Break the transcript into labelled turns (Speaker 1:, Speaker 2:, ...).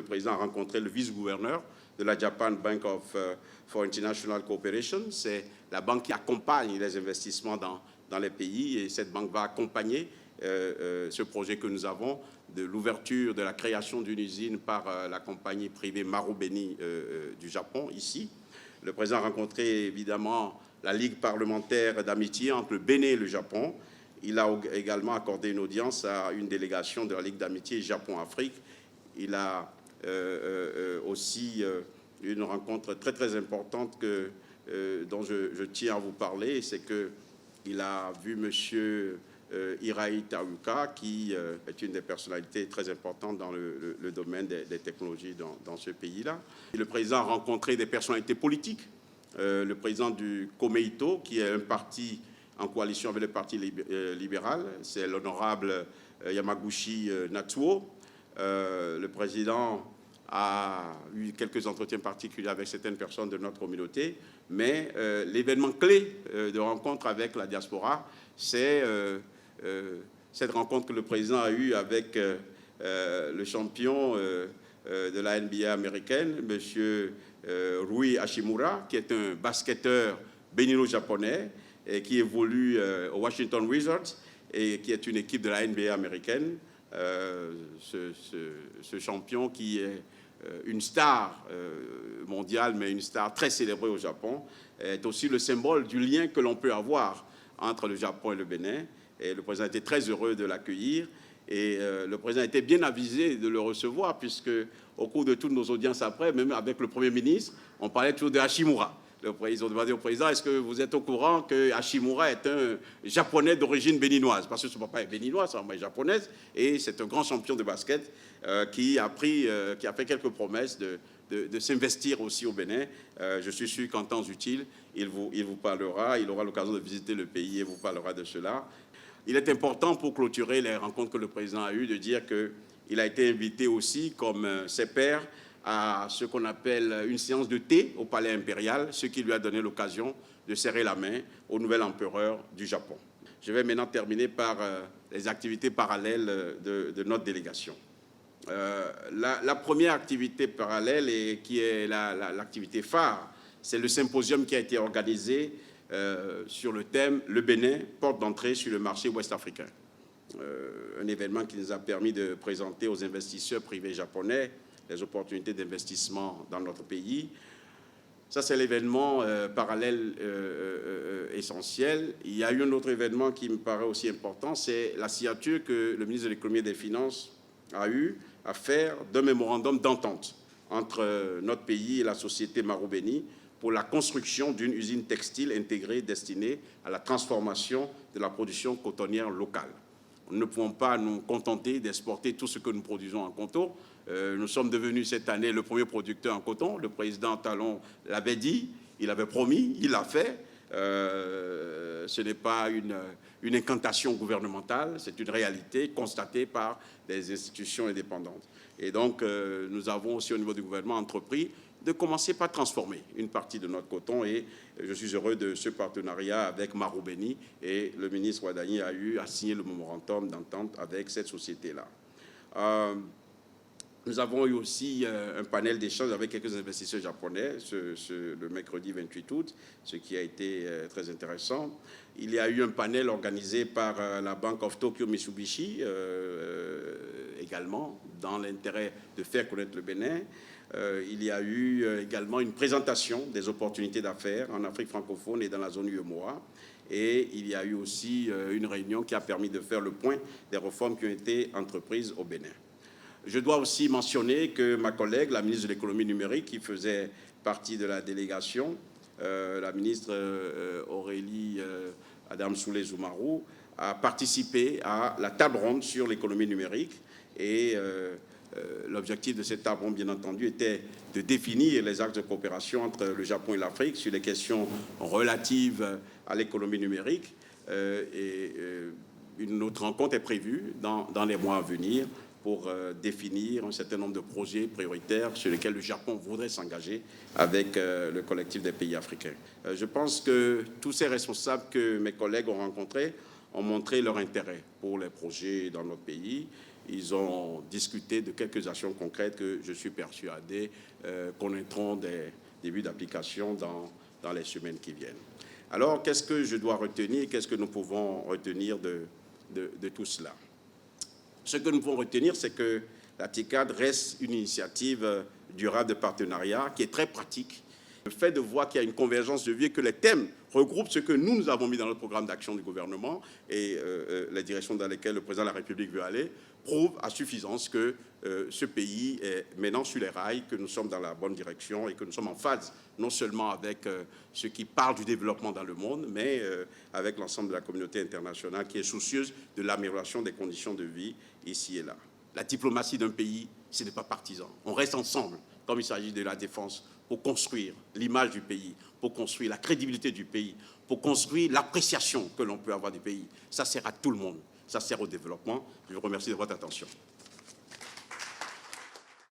Speaker 1: le président a rencontré le vice-gouverneur de la Japan Bank for International Cooperation. C'est la banque qui accompagne les investissements dans les pays, et cette banque va accompagner ce projet que nous avons de l'ouverture, de la création d'une usine par la compagnie privée Marubeni du Japon, ici. Le président a rencontré évidemment la Ligue parlementaire d'amitié entre le Bénin et le Japon. Il a également accordé une audience à une délégation de la Ligue d'amitié Japon-Afrique. Il a aussi une rencontre très très importante dont je tiens à vous parler, c'est qu'il a vu M. Hirai Tauka, qui est une des personnalités très importantes dans le domaine des technologies dans ce pays-là. Le président a rencontré des personnalités politiques, le président du Komeito, qui est un parti en coalition avec le Parti libéral, c'est l'honorable Yamaguchi Natsuo. Le président a eu quelques entretiens particuliers avec certaines personnes de notre communauté, mais l'événement clé de rencontre avec la diaspora, c'est cette rencontre que le président a eue avec le champion de la NBA américaine, M. Rui Hachimura, qui est un basketteur bénino-japonais et qui évolue au Washington Wizards et qui est une équipe de la NBA américaine. Ce champion qui est une star mondiale, mais une star très célébrée au Japon, est aussi le symbole du lien que l'on peut avoir entre le Japon et le Bénin. Et le président était très heureux de l'accueillir. Et le président était bien avisé de le recevoir, puisque au cours de toutes nos audiences après, même avec le Premier ministre, on parlait toujours de Hachimura. Ils ont demandé au président, est-ce que vous êtes au courant que Hachimura est un Japonais d'origine béninoise? Parce que son papa est béninois, sa maman est japonaise, et c'est un grand champion de basket qui a fait quelques promesses de s'investir aussi au Bénin. Je suis sûr qu'en temps utile, il vous parlera, il aura l'occasion de visiter le pays et vous parlera de cela. Il est important, pour clôturer les rencontres que le président a eues, de dire qu'il a été invité aussi, comme ses pairs, à ce qu'on appelle une séance de thé au Palais impérial, ce qui lui a donné l'occasion de serrer la main au nouvel empereur du Japon. Je vais maintenant terminer par les activités parallèles de notre délégation. La première activité parallèle, et qui est l'activité phare, c'est le symposium qui a été organisé sur le thème « Le Bénin, porte d'entrée sur le marché ouest-africain ». Un événement qui nous a permis de présenter aux investisseurs privés japonais les opportunités d'investissement dans notre pays. Ça, c'est l'événement parallèle essentiel. Il y a eu un autre événement qui me paraît aussi important, c'est la signature que le ministre de l'Économie et des Finances a eu à faire d'un mémorandum d'entente entre notre pays et la société Marubeni pour la construction d'une usine textile intégrée destinée à la transformation de la production cotonnière locale. Nous ne pouvons pas nous contenter d'exporter tout ce que nous produisons en coton. Nous sommes devenus cette année le premier producteur en coton. Le président Talon l'avait dit, il avait promis, il l'a fait. Ce n'est pas une incantation gouvernementale, c'est une réalité constatée par des institutions indépendantes. Et donc, nous avons aussi au niveau du gouvernement entrepris de commencer par transformer une partie de notre coton, et je suis heureux de ce partenariat avec Marubeni, et le ministre Wadani a eu à signer le mémorandum d'entente avec cette société-là. Nous avons eu aussi un panel d'échange avec quelques investisseurs japonais le mercredi 28 août, ce qui a été très intéressant. Il y a eu un panel organisé par la Bank of Tokyo Mitsubishi, également, dans l'intérêt de faire connaître le Bénin. Il y a eu également une présentation des opportunités d'affaires en Afrique francophone et dans la zone UEMOA. Et il y a eu aussi une réunion qui a permis de faire le point des réformes qui ont été entreprises au Bénin. Je dois aussi mentionner que ma collègue, la ministre de l'économie numérique, qui faisait partie de la délégation, la ministre Aurélie Adamsoulé-Zoumarou, a participé à la table ronde sur l'économie numérique. Et l'objectif de cette table ronde, bien entendu, était de définir les axes de coopération entre le Japon et l'Afrique sur les questions relatives à l'économie numérique. Une autre rencontre est prévue dans les mois à venir pour définir un certain nombre de projets prioritaires sur lesquels le Japon voudrait s'engager avec le collectif des pays africains. Je pense que tous ces responsables que mes collègues ont rencontrés ont montré leur intérêt pour les projets dans notre pays. ils ont discuté de quelques actions concrètes que je suis persuadé connaîtront des débuts d'application dans les semaines qui viennent. Alors, qu'est-ce que je dois retenir? Qu'est-ce que nous pouvons retenir de tout cela? Ce que nous pouvons retenir, c'est que la TICAD reste une initiative durable de partenariat qui est très pratique. Le fait de voir qu'il y a une convergence de vues et que les thèmes regroupent ce que nous avons mis dans notre programme d'action du gouvernement et la direction dans laquelle le président de la République veut aller, prouve à suffisance que ce pays est maintenant sur les rails, que nous sommes dans la bonne direction et que nous sommes en phase non seulement avec ceux qui parlent du développement dans le monde, mais avec l'ensemble de la communauté internationale qui est soucieuse de l'amélioration des conditions de vie ici et là. La diplomatie d'un pays, ce n'est pas partisan. On reste ensemble, comme il s'agit de la défense, pour construire l'image du pays, pour construire la crédibilité du pays, pour construire l'appréciation que l'on peut avoir du pays. Ça sert à tout le monde, ça sert au développement. Je vous remercie de votre attention.